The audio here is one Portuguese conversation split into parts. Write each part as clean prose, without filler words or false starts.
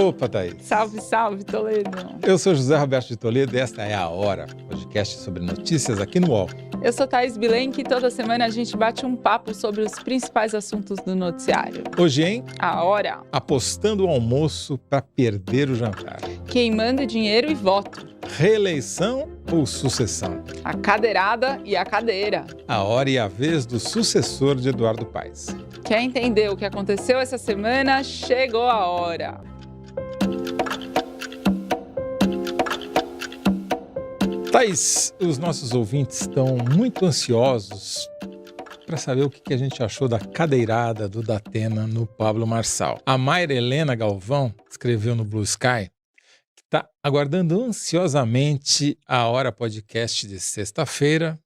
Opa, Thaís. Salve, salve, Toledo. Eu sou José Roberto de Toledo e esta é A Hora, podcast sobre notícias aqui no UOL. Eu sou Thaís Bilenque e toda semana a gente bate um papo sobre os principais assuntos do noticiário. Hoje, hein? A Hora. Apostando o almoço para perder o jantar. Queimando dinheiro e voto. Reeleição ou sucessão? A cadeirada e a cadeira. A hora e a vez do sucessor de Eduardo Paes. Quer entender o que aconteceu essa semana? Chegou a hora. Thaís, os nossos ouvintes estão muito ansiosos para saber o que a gente achou da cadeirada do Datena no Pablo Marçal. A Mayra Helena Galvão escreveu no Blue Sky que está aguardando ansiosamente a Hora Podcast de sexta-feira.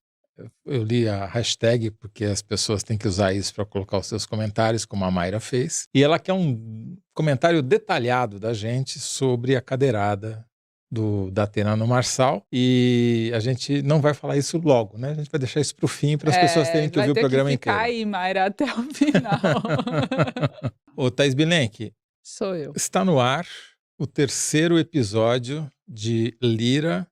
Eu li a hashtag porque as pessoas têm que usar isso para colocar os seus comentários, como a Mayra fez. E ela quer um comentário detalhado da gente sobre a cadeirada do Datena no Marçal, e a gente não vai falar isso logo, né? A gente vai deixar isso para o fim, para as pessoas terem que ouvir o programa inteiro. Vai ter que ficar aí, Mayra, até o final. Ô, Thaís Bilenque, Sou eu. está no ar o terceiro episódio de Lira,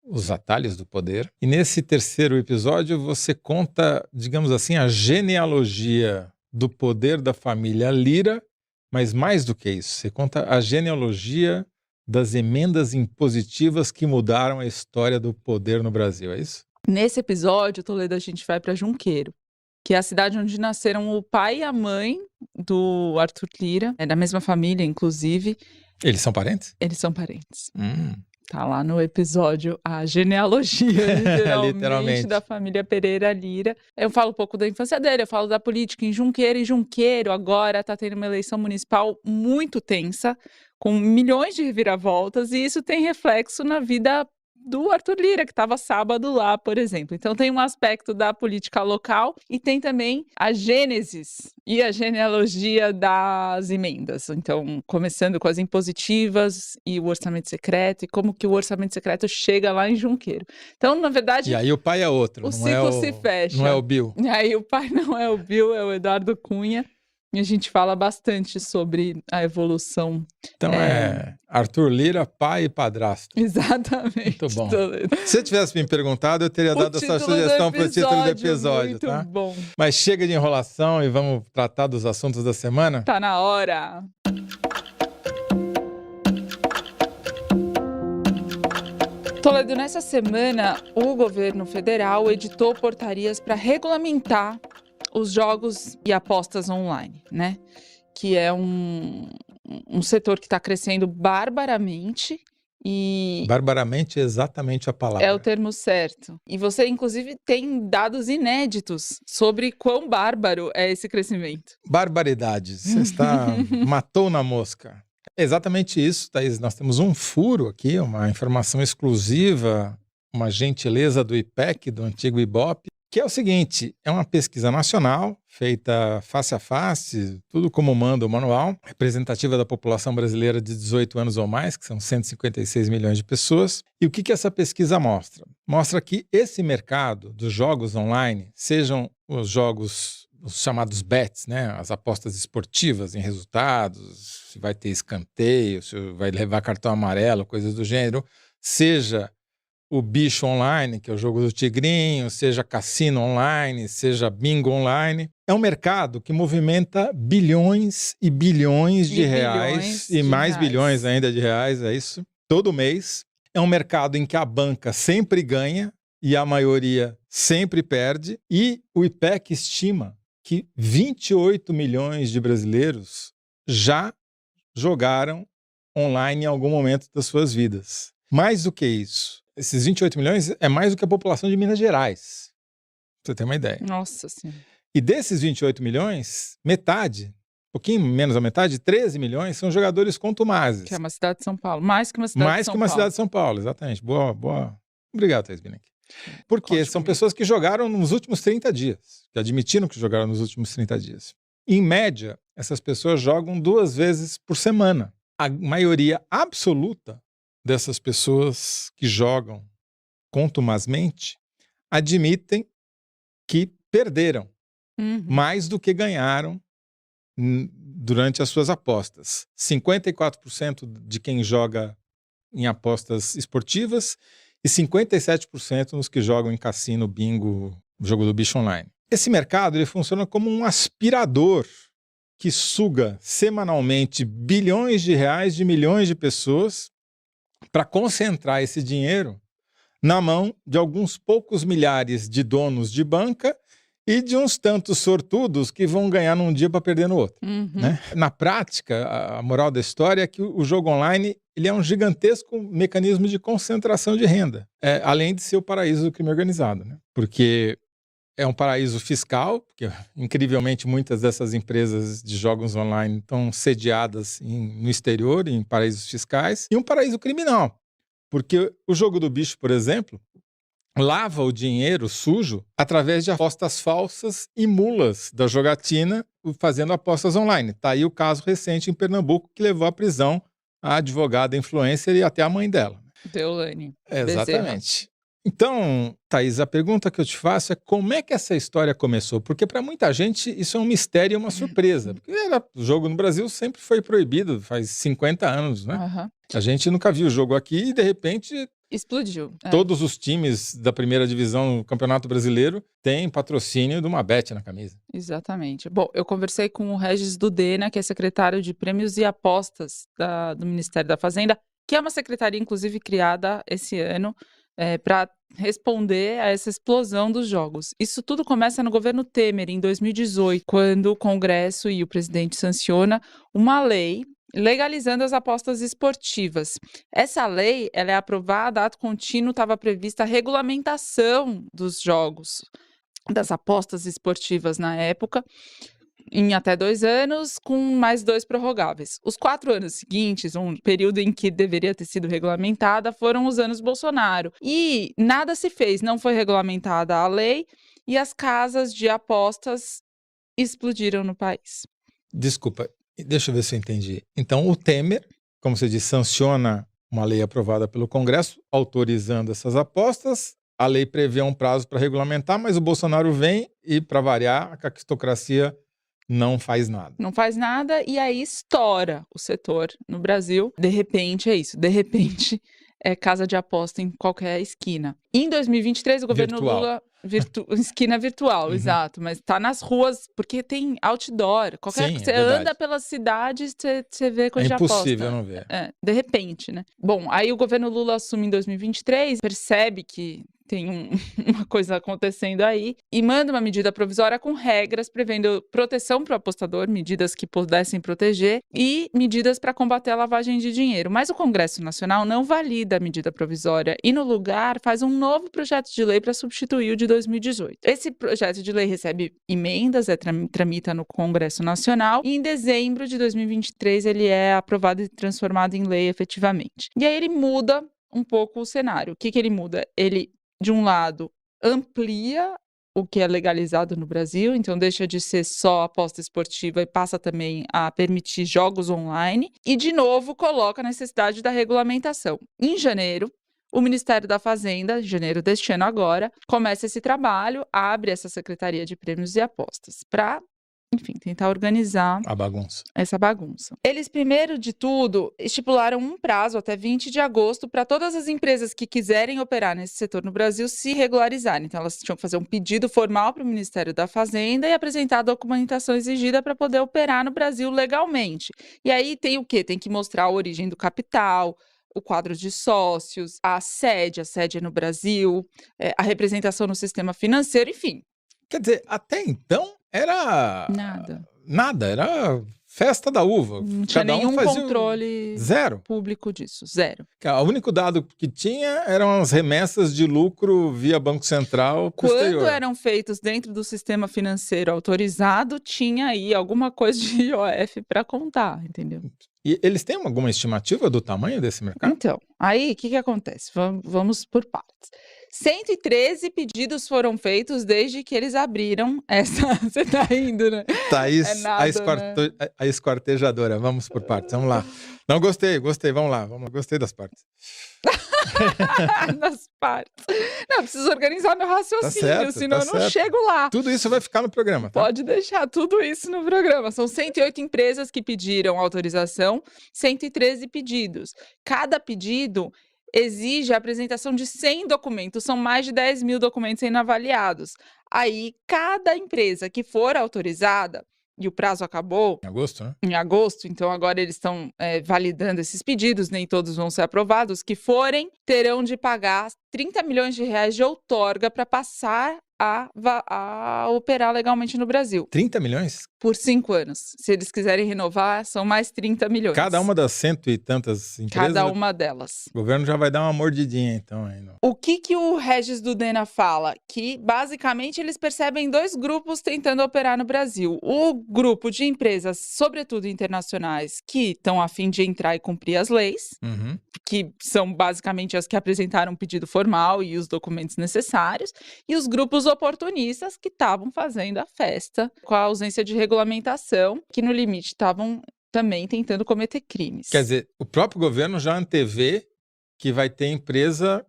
Os Atalhos do Poder. E nesse terceiro episódio você conta, digamos assim, a genealogia do poder da família Lira, mas mais do que isso, você conta a genealogia das emendas impositivas que mudaram a história do poder no Brasil, é isso? Nesse episódio, Toledo, a gente vai para Junqueiro, que é a cidade onde nasceram o pai e a mãe do Arthur Lira, é da mesma família, inclusive. Eles são parentes? Eles são parentes. Tá lá no episódio a genealogia, literalmente, da família Pereira Lira. Eu falo um pouco da infância dele, eu falo da política em Junqueiro, e Junqueiro agora tá tendo uma eleição municipal muito tensa, com milhões de reviravoltas, e isso tem reflexo na vida do Arthur Lira, que estava sábado lá, por exemplo. Então tem um aspecto da política local e tem também a gênesis e a genealogia das emendas. Então, começando com as impositivas e o orçamento secreto, e como que o orçamento secreto chega lá em Junqueiro. Então, na verdade... E aí o pai é outro, o ciclo se fecha. Não é o Bill. E aí o pai não é o Bill, é o Eduardo Cunha. E a gente fala bastante sobre a evolução. Então é Arthur Lira, pai e padrasto. Exatamente. Muito bom. Se você tivesse me perguntado, eu teria dado essa sugestão para o título do episódio, muito tá? Bom. Mas chega de enrolação e vamos tratar dos assuntos da semana? Tá na hora. Toledo, nessa semana, o governo federal editou portarias para regulamentar os jogos e apostas online, né? Que é um setor que está crescendo barbaramente e... Barbaramente é exatamente a palavra. É o termo certo. E você, inclusive, tem dados inéditos sobre quão bárbaro é esse crescimento. Barbaridades. Você matou na mosca. É exatamente isso, Thaís. Nós temos um furo aqui, uma informação exclusiva, uma gentileza do IPEC, do antigo IBOP, que é o seguinte: é uma pesquisa nacional, feita face a face, tudo como manda o manual, representativa da população brasileira de 18 anos ou mais, que são 156 milhões de pessoas. E o que essa pesquisa mostra? Mostra que esse mercado dos jogos online, sejam os jogos, os chamados bets, né, as apostas esportivas em resultados, se vai ter escanteio, se vai levar cartão amarelo, coisas do gênero, seja o bicho online, que é o jogo do tigrinho, seja cassino online, seja bingo online. É um mercado que movimenta bilhões e bilhões de reais, e mais bilhões ainda de reais, é isso, todo mês. É um mercado em que a banca sempre ganha e a maioria sempre perde, e o IPEC estima que 28 milhões de brasileiros já jogaram online em algum momento das suas vidas. Mais do que isso, esses 28 milhões é mais do que a população de Minas Gerais, pra você ter uma ideia. Nossa Senhora. E desses 28 milhões, metade, um pouquinho menos da metade, 13 milhões, são jogadores contumazes. Que é uma cidade de São Paulo. Mais que uma cidade de São Paulo. Mais que uma cidade de São Paulo, exatamente. Boa. Obrigado, Thaís Bilenque. Porque são pessoas que jogaram nos últimos 30 dias, que admitiram que jogaram nos últimos 30 dias. Em média, essas pessoas jogam 2 vezes por semana. A maioria absoluta dessas pessoas que jogam contumazmente admitem que perderam mais do que ganharam durante as suas apostas. 54% de quem joga em apostas esportivas e 57% nos que jogam em cassino, bingo, jogo do bicho online. Esse mercado ele funciona como um aspirador que suga semanalmente bilhões de reais de milhões de pessoas para concentrar esse dinheiro na mão de alguns poucos milhares de donos de banca e de uns tantos sortudos que vão ganhar num dia para perder no outro. Né? Na prática, a moral da história é que o jogo online ele é um gigantesco mecanismo de concentração de renda, além de ser o paraíso do crime organizado. Né? Porque é um paraíso fiscal, porque incrivelmente muitas dessas empresas de jogos online estão sediadas no exterior, em paraísos fiscais, e um paraíso criminal. Porque o jogo do bicho, por exemplo, lava o dinheiro sujo através de apostas falsas e mulas da jogatina, fazendo apostas online. Está aí o caso recente em Pernambuco que levou à prisão a advogada influencer e até a mãe dela. Deolane. Exatamente. Então, Thaís, a pergunta que eu te faço é como é que essa história começou? Porque para muita gente isso é um mistério e uma surpresa. Porque o jogo no Brasil sempre foi proibido, faz 50 anos, né? Uhum. A gente nunca viu o jogo aqui e, de repente, explodiu. Todos os times da primeira divisão do Campeonato Brasileiro têm patrocínio de uma Bet na camisa. Exatamente. Bom, eu conversei com o Regis Dudena, que é secretário de Prêmios e Apostas do Ministério da Fazenda, que é uma secretaria, inclusive, criada esse ano para responder a essa explosão dos jogos. Isso tudo começa no governo Temer, em 2018, quando o Congresso e o presidente sanciona uma lei legalizando as apostas esportivas. Essa lei, ela é aprovada, ato contínuo, estava prevista a regulamentação dos jogos, das apostas esportivas na época, em até 2 anos, com mais 2 prorrogáveis. Os 4 anos seguintes, um período em que deveria ter sido regulamentada, foram os anos Bolsonaro. E nada se fez, não foi regulamentada a lei e as casas de apostas explodiram no país. Desculpa, deixa eu ver se eu entendi. Então, o Temer, como você disse, sanciona uma lei aprovada pelo Congresso, autorizando essas apostas. A lei prevê um prazo para regulamentar, mas o Bolsonaro vem e, para variar, a caquistocracia não faz nada. Não faz nada e aí estoura o setor no Brasil. De repente é isso, de repente é casa de aposta em qualquer esquina. Em 2023 o governo Lula... esquina virtual, exato, mas tá nas ruas, porque tem outdoor. Você anda pelas cidades, você vê coisa de aposta. É impossível não ver. De repente, né? Bom, aí o governo Lula assume em 2023, percebe que tem uma coisa acontecendo aí e manda uma medida provisória com regras prevendo proteção para o apostador, medidas que pudessem proteger e medidas para combater a lavagem de dinheiro. Mas o Congresso Nacional não valida a medida provisória e, no lugar, faz um novo projeto de lei para substituir o de 2018. Esse projeto de lei recebe emendas, tramita no Congresso Nacional e em dezembro de 2023 ele é aprovado e transformado em lei efetivamente. E aí ele muda um pouco o cenário. O que ele muda? Ele, de um lado, amplia o que é legalizado no Brasil, então deixa de ser só aposta esportiva e passa também a permitir jogos online e, de novo, coloca a necessidade da regulamentação. Em janeiro, o Ministério da Fazenda, em janeiro deste ano agora, começa esse trabalho, abre essa Secretaria de Prêmios e Apostas para, enfim, tentar organizar essa bagunça. Eles, primeiro de tudo, estipularam um prazo até 20 de agosto para todas as empresas que quiserem operar nesse setor no Brasil se regularizarem. Então, elas tinham que fazer um pedido formal para o Ministério da Fazenda e apresentar a documentação exigida para poder operar no Brasil legalmente. E aí tem o quê? Tem que mostrar a origem do capital, o quadro de sócios, a sede é no Brasil, a representação no sistema financeiro, enfim. Quer dizer, até então era... Nada, era festa da uva. Não tinha nenhum controle público disso, zero. O único dado que tinha eram as remessas de lucro via Banco Central posterior. Quando eram feitos dentro do sistema financeiro autorizado, tinha aí alguma coisa de IOF para contar, entendeu? E eles têm alguma estimativa do tamanho desse mercado? Então, aí o que acontece? Vamos por partes. 113 pedidos foram feitos desde que eles abriram essa... Você tá indo, né? Thaís, nada, a esquartejadora. Vamos por partes, vamos lá. Não, gostei, vamos lá. Gostei das partes. Nas partes. Não, preciso organizar meu raciocínio, senão eu não chego lá. Tudo isso vai ficar no programa, tá? Pode deixar tudo isso no programa. São 108 empresas que pediram autorização, 113 pedidos. Cada pedido exige a apresentação de 100 documentos, são mais de 10 mil documentos sendo avaliados. Aí, cada empresa que for autorizada, e o prazo acabou... Em agosto, né? Em agosto, então agora eles estão validando esses pedidos, nem todos vão ser aprovados. Que forem, terão de pagar 30 milhões de reais de outorga para passar a operar legalmente no Brasil. 30 milhões? Por 5 anos. Se eles quiserem renovar, são mais 30 milhões. Cada uma das 100 e tantas empresas? Cada uma delas. O governo já vai dar uma mordidinha, então. Aí não. O que o Regis Dudena fala? Que, basicamente, eles percebem 2 grupos tentando operar no Brasil. O grupo de empresas, sobretudo internacionais, que estão a fim de entrar e cumprir as leis, que são, basicamente, as que apresentaram um pedido formal e os documentos necessários, e os grupos oportunistas que estavam fazendo a festa com a ausência de regulamentação, que, no limite, estavam também tentando cometer crimes. Quer dizer, o próprio governo já antevê que vai ter empresa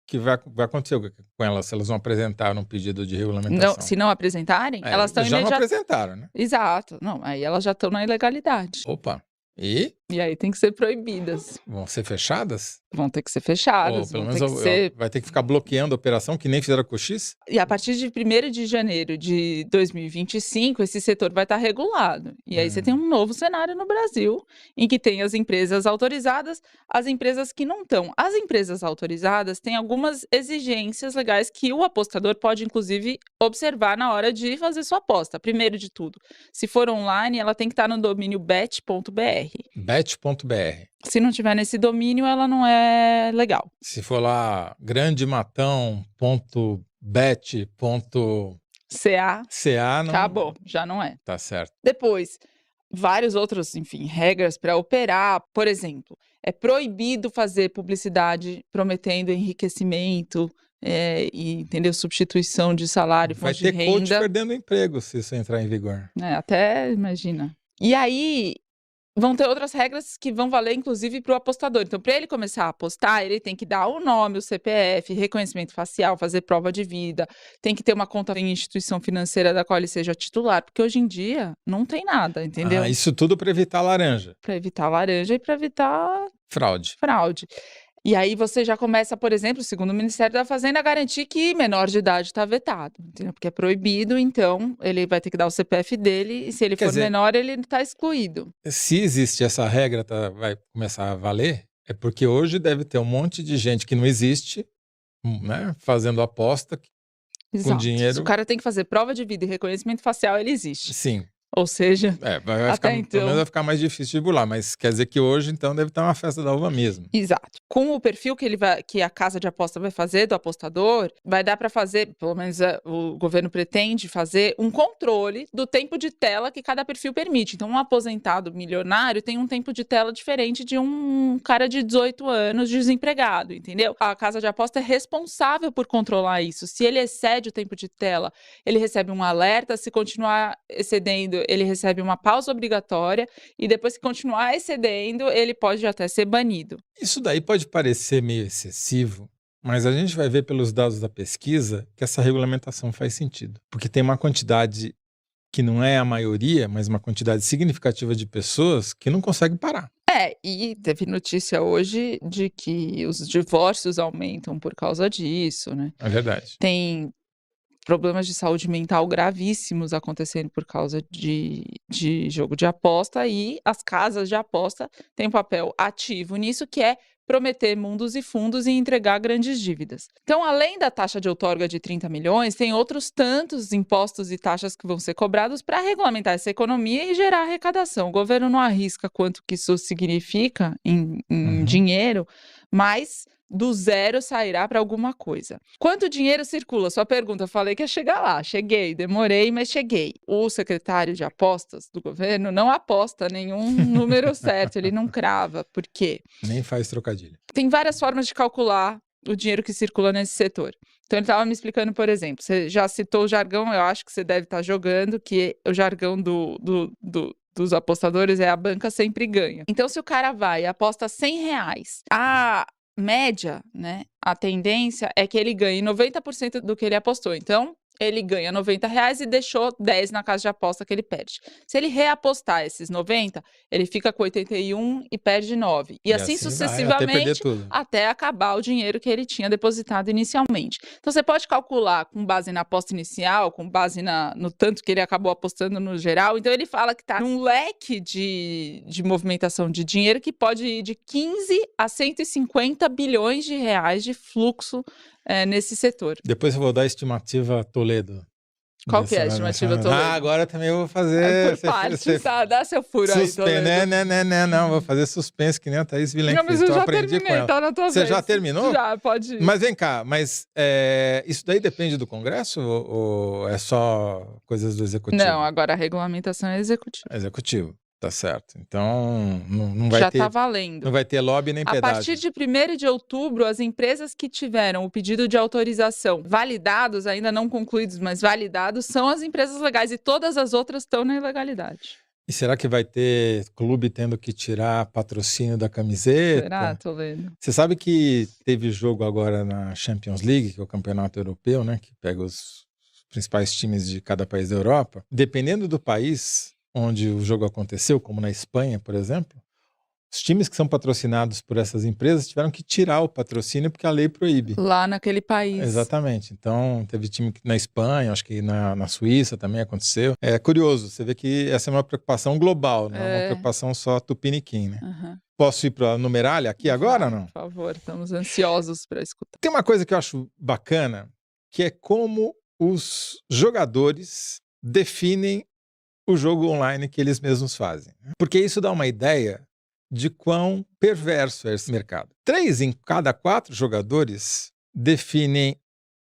que vai acontecer com elas, se elas não apresentaram um pedido de regulamentação. Não, se não apresentarem, elas estão... Já não apresentaram, né? Exato. Não, aí elas já estão na ilegalidade. Opa! E aí tem que ser proibidas. Vão ser fechadas? Vão ter que ser fechadas. Ou pelo menos vai ter que ficar bloqueando a operação, que nem fizeram com o X? E a partir de 1º de janeiro de 2025, esse setor vai estar regulado. E aí você tem um novo cenário no Brasil, em que tem as empresas autorizadas, as empresas que não estão. As empresas autorizadas têm algumas exigências legais que o apostador pode, inclusive, observar na hora de fazer sua aposta. Primeiro de tudo, se for online, ela tem que estar no domínio bet.br. Bet.br. Se não tiver nesse domínio, ela não é legal. Se for lá, grandematão.bet.ca, não... Acabou, já não é. Tá certo. Depois, vários outros, regras para operar. Por exemplo, é proibido fazer publicidade prometendo enriquecimento e, entendeu? Substituição de salário, fonte de renda. Vai ter coach perdendo emprego se isso entrar em vigor. Até imagina. E aí... vão ter outras regras que vão valer, inclusive, para o apostador. Então, para ele começar a apostar, ele tem que dar o nome, o CPF, reconhecimento facial, fazer prova de vida, tem que ter uma conta em instituição financeira da qual ele seja titular, porque hoje em dia não tem nada, entendeu? Isso tudo para evitar laranja. Para evitar laranja e para evitar... fraude. E aí você já começa, por exemplo, segundo o Ministério da Fazenda, a garantir que menor de idade está vetado, entendeu? Porque é proibido, então ele vai ter que dar o CPF dele, e se ele for menor, ele está excluído. Se existe essa regra, vai começar a valer, é porque hoje deve ter um monte de gente que não existe, né, fazendo aposta com dinheiro. Se o cara tem que fazer prova de vida e reconhecimento facial, ele existe. Sim. Ou seja, pelo menos vai ficar mais difícil de burlar, mas quer dizer que hoje, então, deve estar uma festa da uva mesmo. Exato. Com o perfil que a casa de aposta vai fazer do apostador, vai dar para fazer, pelo menos o governo pretende fazer, um controle do tempo de tela que cada perfil permite. Então, um aposentado milionário tem um tempo de tela diferente de um cara de 18 anos desempregado, entendeu? A casa de aposta é responsável por controlar isso. Se ele excede o tempo de tela, ele recebe um alerta. Se continuar excedendo, ele recebe uma pausa obrigatória, e depois que continuar excedendo, ele pode até ser banido. Isso daí pode parecer meio excessivo, mas a gente vai ver pelos dados da pesquisa que essa regulamentação faz sentido. Porque tem uma quantidade que não é a maioria, mas uma quantidade significativa de pessoas que não conseguem parar. E teve notícia hoje de que os divórcios aumentam por causa disso, né? É verdade. Tem problemas de saúde mental gravíssimos acontecendo por causa de jogo de aposta, e as casas de aposta têm um papel ativo nisso, que é prometer mundos e fundos e entregar grandes dívidas. Então, além da taxa de outorga de 30 milhões, tem outros tantos impostos e taxas que vão ser cobrados para regulamentar essa economia e gerar arrecadação. O governo não arrisca quanto que isso significa em dinheiro, mas do zero sairá para alguma coisa. Quanto dinheiro circula? Sua pergunta, falei que ia chegar lá. Cheguei, demorei, mas cheguei. O secretário de apostas do governo não aposta nenhum número certo, ele não crava. Por quê? Nem faz trocadilho. Tem várias formas de calcular o dinheiro que circula nesse setor. Então, ele estava me explicando, por exemplo, você já citou o jargão, eu acho que você deve estar jogando, que o jargão dos apostadores é a banca sempre ganha. Então, se o cara vai e aposta R$100, média, né, a tendência é que ele ganhe 90% do que ele apostou. Então, ele ganha R$90 e deixou 10 na casa de aposta que ele perde. Se ele reapostar esses 90, ele fica com 81 e perde 9. E assim vai, sucessivamente, até acabar o dinheiro que ele tinha depositado inicialmente. Então, você pode calcular com base na aposta inicial, com base no tanto que ele acabou apostando no geral. Então, ele fala que está num leque de movimentação de dinheiro que pode ir de 15 a 150 bilhões de reais de fluxo nesse setor. Depois eu vou dar a estimativa Toledo. Qual que é a estimativa Toledo? Agora também eu vou fazer... Por partes, dá seu furo aí, Toledo. Não, vou fazer suspense que nem a Thaís Vilenque. Não, mas eu já terminei, tá na tua vez. Você já terminou? Já, pode ir. Mas vem cá, isso daí depende do Congresso ou é só coisas do Executivo? Não, agora a regulamentação é executiva. Executivo. Tá certo. Então, não vai ter... Já tá valendo. Não vai ter lobby nem pedágio. A partir de 1º de outubro, as empresas que tiveram o pedido de autorização validados, ainda não concluídos, mas validados, são as empresas legais e todas as outras estão na ilegalidade. E será que vai ter clube tendo que tirar patrocínio da camiseta? Será, Toledo? Você sabe que teve jogo agora na Champions League, que é o campeonato europeu, né? Que pega os principais times de cada país da Europa. Dependendo do país onde o jogo aconteceu, como na Espanha, por exemplo, os times que são patrocinados por essas empresas tiveram que tirar o patrocínio porque a lei proíbe. Lá naquele país. Exatamente. Então, teve time na Espanha, acho que na Suíça também aconteceu. É curioso, você vê que essa é uma preocupação global, não é uma preocupação só tupiniquim, né? Uhum. Posso ir para a numeralha aqui agora ou não? Por favor, estamos ansiosos para escutar. Tem uma coisa que eu acho bacana, que é como os jogadores definem o jogo online que eles mesmos fazem. Porque isso dá uma ideia de quão perverso é esse mercado. 3 em cada 4 jogadores definem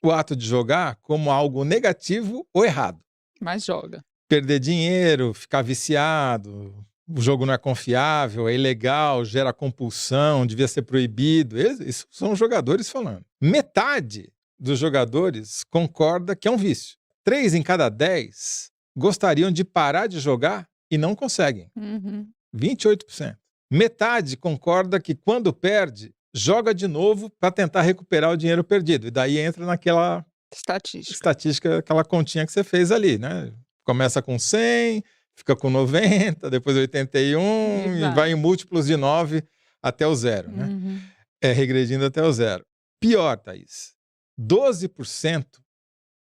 o ato de jogar como algo negativo ou errado. Mas joga. Perder dinheiro, ficar viciado, o jogo não é confiável, é ilegal, gera compulsão, devia ser proibido. Isso são jogadores falando. Metade dos jogadores concorda que é um vício. 3 em cada 10 gostariam de parar de jogar e não conseguem. 28%. Metade concorda que quando perde, joga de novo para tentar recuperar o dinheiro perdido. E daí entra naquela estatística, aquela continha que você fez ali, né? Começa com 100, fica com 90, depois 81 e vai em múltiplos de 9 até o zero, né? Regredindo até o zero. Pior, Thaís, 12%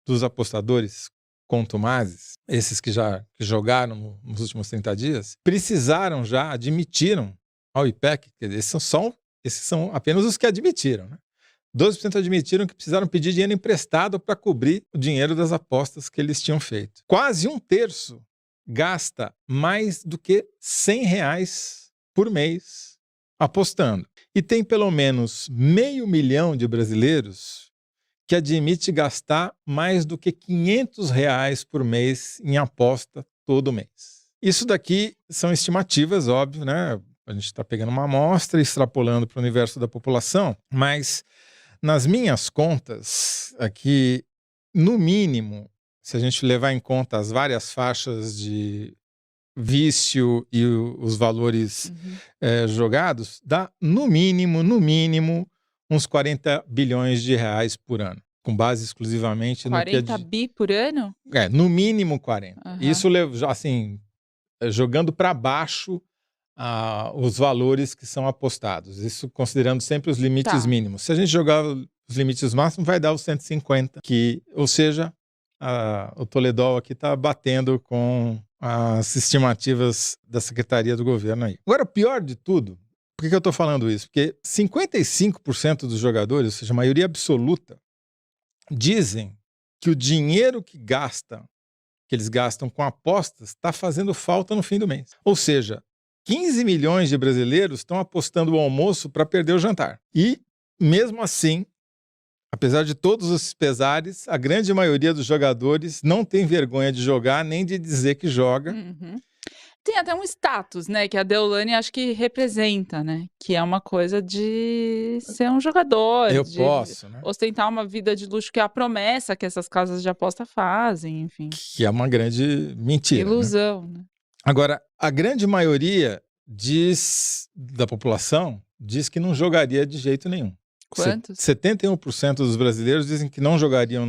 dos apostadores contumazes, esses que já jogaram nos últimos 30 dias, admitiram ao IPEC, quer dizer, esses são apenas os que admitiram, né? 12% admitiram que precisaram pedir dinheiro emprestado para cobrir o dinheiro das apostas que eles tinham feito. Quase 1/3 gasta mais do que R$100 por mês apostando. E tem pelo menos 500 mil de brasileiros que admite gastar mais do que R$500 por mês em aposta todo mês. Isso daqui são estimativas, óbvio, né? A gente está pegando uma amostra e extrapolando para o universo da população, mas nas minhas contas, aqui, no mínimo, se a gente levar em conta as várias faixas de vício e os valores jogados, dá no mínimo, uns 40 bilhões de reais por ano, com base exclusivamente no que... 40 bi por ano? No mínimo 40. Isso, assim, jogando para baixo os valores que são apostados. Isso considerando sempre os limites mínimos. Se a gente jogar os limites máximos, vai dar os 150, ou seja, o Toledol aqui está batendo com as estimativas da Secretaria do Governo aí. Agora, o pior de tudo, por que eu estou falando isso? Porque 55% dos jogadores, ou seja, a maioria absoluta, dizem que o dinheiro que eles gastam com apostas está fazendo falta no fim do mês. Ou seja, 15 milhões de brasileiros estão apostando o almoço para perder o jantar. E, mesmo assim, apesar de todos os pesares, a grande maioria dos jogadores não tem vergonha de jogar nem de dizer que joga. Tem até um status, né, que a Deolane acho que representa, né, que é uma coisa de ser um jogador, de ostentar uma vida de luxo, que é a promessa que essas casas de aposta fazem, enfim. Que é uma grande mentira. Ilusão, né? Agora, a grande maioria da população diz que não jogaria de jeito nenhum. Quantos? 71% dos brasileiros dizem que não jogariam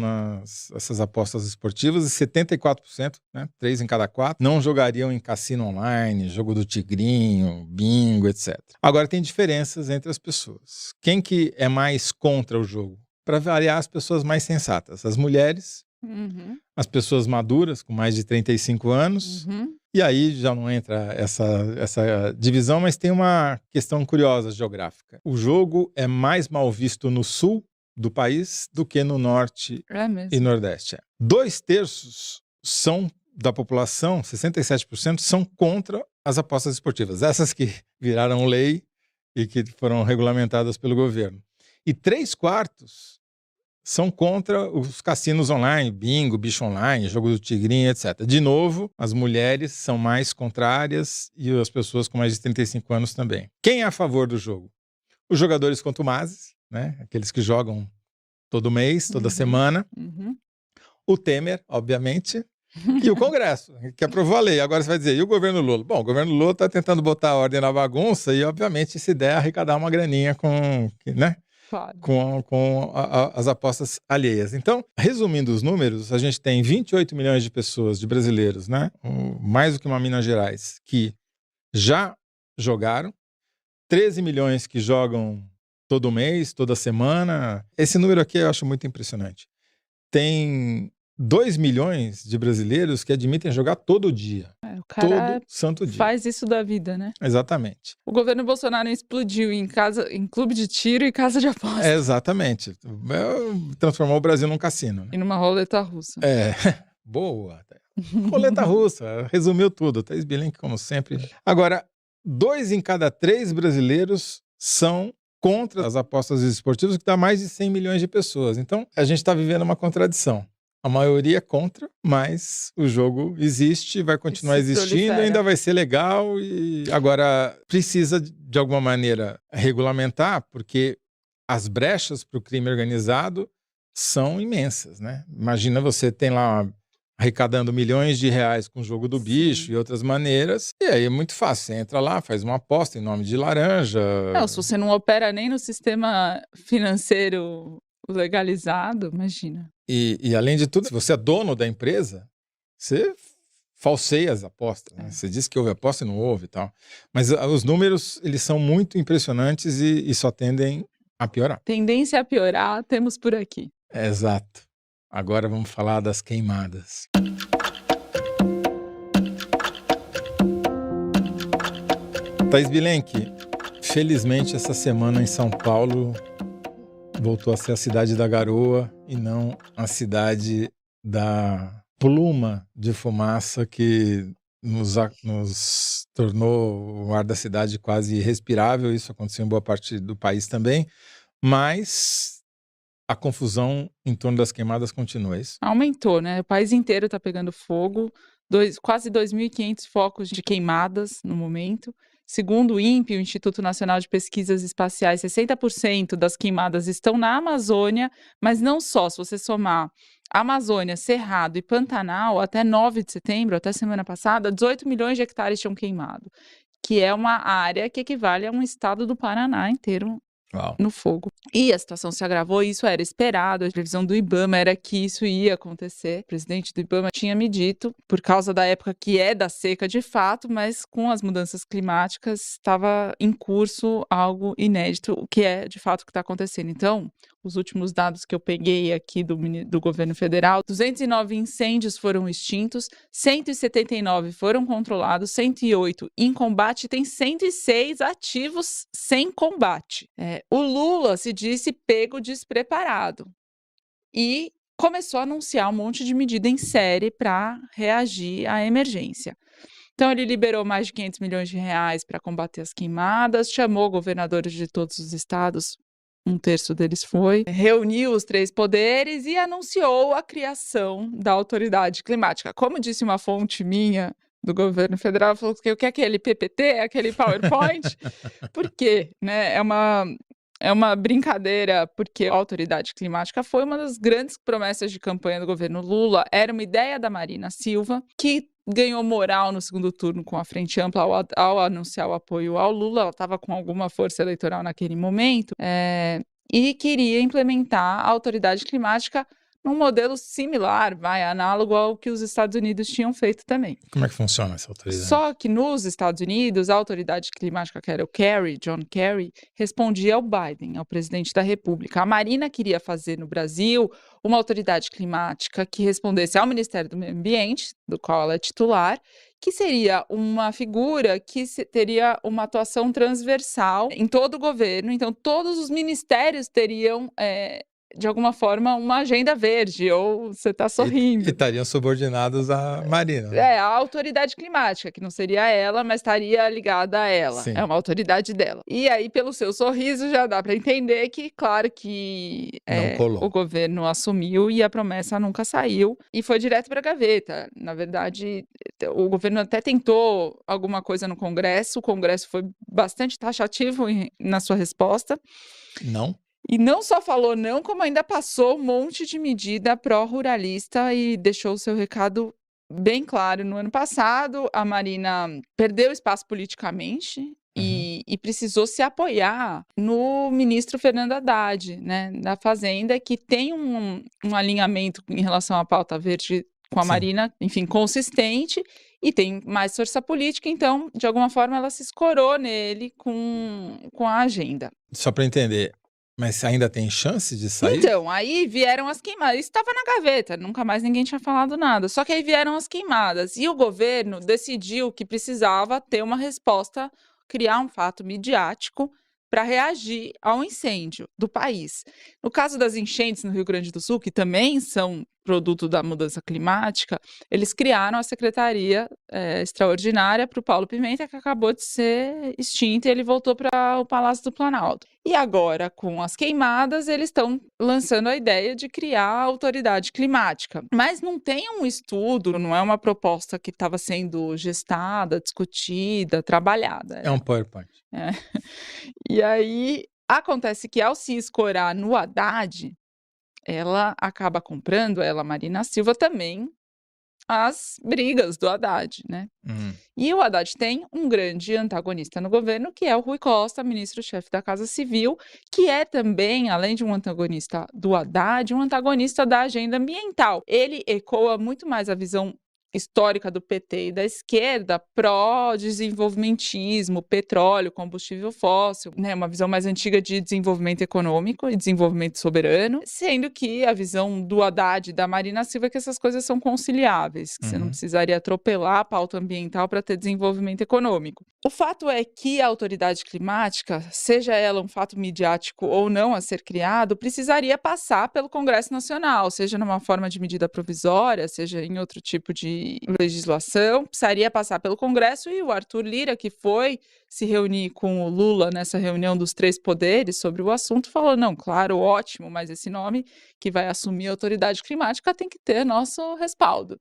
essas apostas esportivas e 74%, né, 3 em cada 4, não jogariam em cassino online, jogo do tigrinho, bingo, etc. Agora tem diferenças entre as pessoas. Quem que é mais contra o jogo? Para variar, as pessoas mais sensatas. As mulheres, as pessoas maduras, com mais de 35 anos. E aí já não entra essa divisão, mas tem uma questão curiosa geográfica. O jogo é mais mal visto no sul do país do que no norte e nordeste. 2/3 da população, 67%, são contra as apostas esportivas. Essas que viraram lei e que foram regulamentadas pelo governo. E 3/4 são contra os cassinos online, bingo, bicho online, jogo do tigrinho, etc. De novo, as mulheres são mais contrárias e as pessoas com mais de 35 anos também. Quem é a favor do jogo? Os jogadores contumazes, né? Aqueles que jogam todo mês, toda semana. O Temer, obviamente. E o Congresso, que aprovou a lei. Agora você vai dizer, e o governo Lula? Bom, o governo Lula está tentando botar a ordem na bagunça e, obviamente, se der, arrecadar uma graninha com, né? Claro. Com as apostas alheias. Então, resumindo os números, a gente tem 28 milhões de pessoas, de brasileiros, né? Mais do que uma Minas Gerais, que já jogaram, 13 milhões que jogam todo mês, toda semana. Esse número aqui eu acho muito impressionante. Tem 2 milhões de brasileiros que admitem jogar todo dia. O cara todo santo dia. faz isso da vida, né? Exatamente. O governo Bolsonaro explodiu em clube de tiro e casa de aposta. Exatamente. Transformou o Brasil num cassino. Né? E numa roleta russa. Boa. Roleta russa, resumiu tudo. Thaís Bilenque, como sempre. Agora, 2 em cada 3 brasileiros são contra as apostas esportivas, que dá mais de 100 milhões de pessoas. Então, a gente está vivendo uma contradição. A maioria é contra, mas o jogo existe, vai continuar existindo, ainda vai ser legal. E agora precisa, de alguma maneira, regulamentar, porque as brechas para o crime organizado são imensas, né? Imagina você tem lá arrecadando milhões de reais com o jogo do bicho e outras maneiras, e aí é muito fácil, você entra lá, faz uma aposta em nome de laranja. Não, se você não opera nem no sistema financeiro legalizado, imagina. E além de tudo, se você é dono da empresa, você falseia as apostas. Né? Você diz que houve aposta e não houve e tal. Mas os números, eles são muito impressionantes e só tendem a piorar. Tendência a piorar, temos por aqui. Exato. Agora vamos falar das queimadas. Thaís Bilenque, felizmente essa semana em São Paulo voltou a ser a cidade da garoa e não a cidade da pluma de fumaça que nos tornou o ar da cidade quase irrespirável. Isso aconteceu em boa parte do país também, mas a confusão em torno das queimadas continua, é isso? Aumentou, né? O país inteiro está pegando fogo, quase 2.500 focos de queimadas no momento. Segundo o INPE, o Instituto Nacional de Pesquisas Espaciais, 60% das queimadas estão na Amazônia, mas não só. Se você somar Amazônia, Cerrado e Pantanal, até 9 de setembro, até semana passada, 18 milhões de hectares tinham queimado, que é uma área que equivale a um estado do Paraná inteiro. Uau. No fogo. E a situação se agravou, isso era esperado, a previsão do IBAMA era que isso ia acontecer. O presidente do IBAMA tinha me dito, por causa da época que é da seca de fato, mas com as mudanças climáticas estava em curso algo inédito, o que é de fato o que está acontecendo. Então, os últimos dados que eu peguei aqui do governo federal, 209 incêndios foram extintos, 179 foram controlados, 108 em combate, tem 106 ativos sem combate. O Lula se disse pego despreparado e começou a anunciar um monte de medida em série para reagir à emergência. Então, ele liberou mais de 500 milhões de reais para combater as queimadas, chamou governadores de todos os estados, 1/3 deles foi, reuniu os 3 poderes e anunciou a criação da autoridade climática. Como disse uma fonte minha do governo federal, falou que o que é aquele PPT, aquele PowerPoint, por quê? Né? É uma brincadeira, porque a autoridade climática foi uma das grandes promessas de campanha do governo Lula, era uma ideia da Marina Silva, que ganhou moral no segundo turno com a Frente Ampla ao anunciar o apoio ao Lula. Ela estava com alguma força eleitoral naquele momento e queria implementar a autoridade climática num modelo similar, análogo ao que os Estados Unidos tinham feito também. Como é que funciona essa autoridade? Só que nos Estados Unidos, a autoridade climática, que era o John Kerry, respondia ao Biden, ao presidente da República. A Marina queria fazer no Brasil uma autoridade climática que respondesse ao Ministério do Meio Ambiente, do qual ela é titular, que seria uma figura que teria uma atuação transversal em todo o governo. Então, todos os ministérios teriam de alguma forma, uma agenda verde, ou você está sorrindo. E estariam subordinados à Marina. Né? A autoridade climática, que não seria ela, mas estaria ligada a ela. Sim. É uma autoridade dela. E aí, pelo seu sorriso, já dá para entender que, claro que o governo assumiu e a promessa nunca saiu. E foi direto para a gaveta. Na verdade, o governo até tentou alguma coisa no Congresso. O Congresso foi bastante taxativo na sua resposta. Não. E não só falou não, como ainda passou um monte de medida pró-ruralista e deixou o seu recado bem claro. No ano passado, a Marina perdeu espaço politicamente e precisou se apoiar no ministro Fernando Haddad, né, da Fazenda, que tem um alinhamento em relação à pauta verde com a Marina, enfim, consistente, e tem mais força política, então, de alguma forma, ela se escorou nele com a agenda. Só para entender... Mas ainda tem chance de sair? Então, aí vieram as queimadas. Isso estava na gaveta, nunca mais ninguém tinha falado nada. Só que aí vieram as queimadas. E o governo decidiu que precisava ter uma resposta, criar um fato midiático para reagir ao incêndio do país. No caso das enchentes no Rio Grande do Sul, que também são produto da mudança climática, eles criaram a Secretaria Extraordinária para o Paulo Pimenta, que acabou de ser extinta, e ele voltou para o Palácio do Planalto. E agora, com as queimadas, eles estão lançando a ideia de criar a autoridade climática. Mas não tem um estudo, não é uma proposta que estava sendo gestada, discutida, trabalhada. É um PowerPoint. E aí, acontece que ao se escorar no Haddad, ela acaba comprando, Marina Silva, também as brigas do Haddad, né? E o Haddad tem um grande antagonista no governo, que é o Rui Costa, ministro-chefe da Casa Civil, que é também, além de um antagonista do Haddad, um antagonista da agenda ambiental. Ele ecoa muito mais a visão histórica do PT e da esquerda pró-desenvolvimentismo, petróleo, combustível fóssil, né? Uma visão mais antiga de desenvolvimento econômico e desenvolvimento soberano, sendo que a visão do Haddad e da Marina Silva é que essas coisas são conciliáveis, que você não precisaria atropelar a pauta ambiental para ter desenvolvimento econômico. O fato é que a autoridade climática, seja ela um fato midiático ou não a ser criado, precisaria passar pelo Congresso Nacional, seja numa forma de medida provisória, seja em outro tipo de legislação, precisaria passar pelo Congresso, e o Arthur Lira, que foi se reunir com o Lula nessa reunião dos 3 poderes sobre o assunto, falou, não, claro, ótimo, mas esse nome que vai assumir a autoridade climática tem que ter nosso respaldo.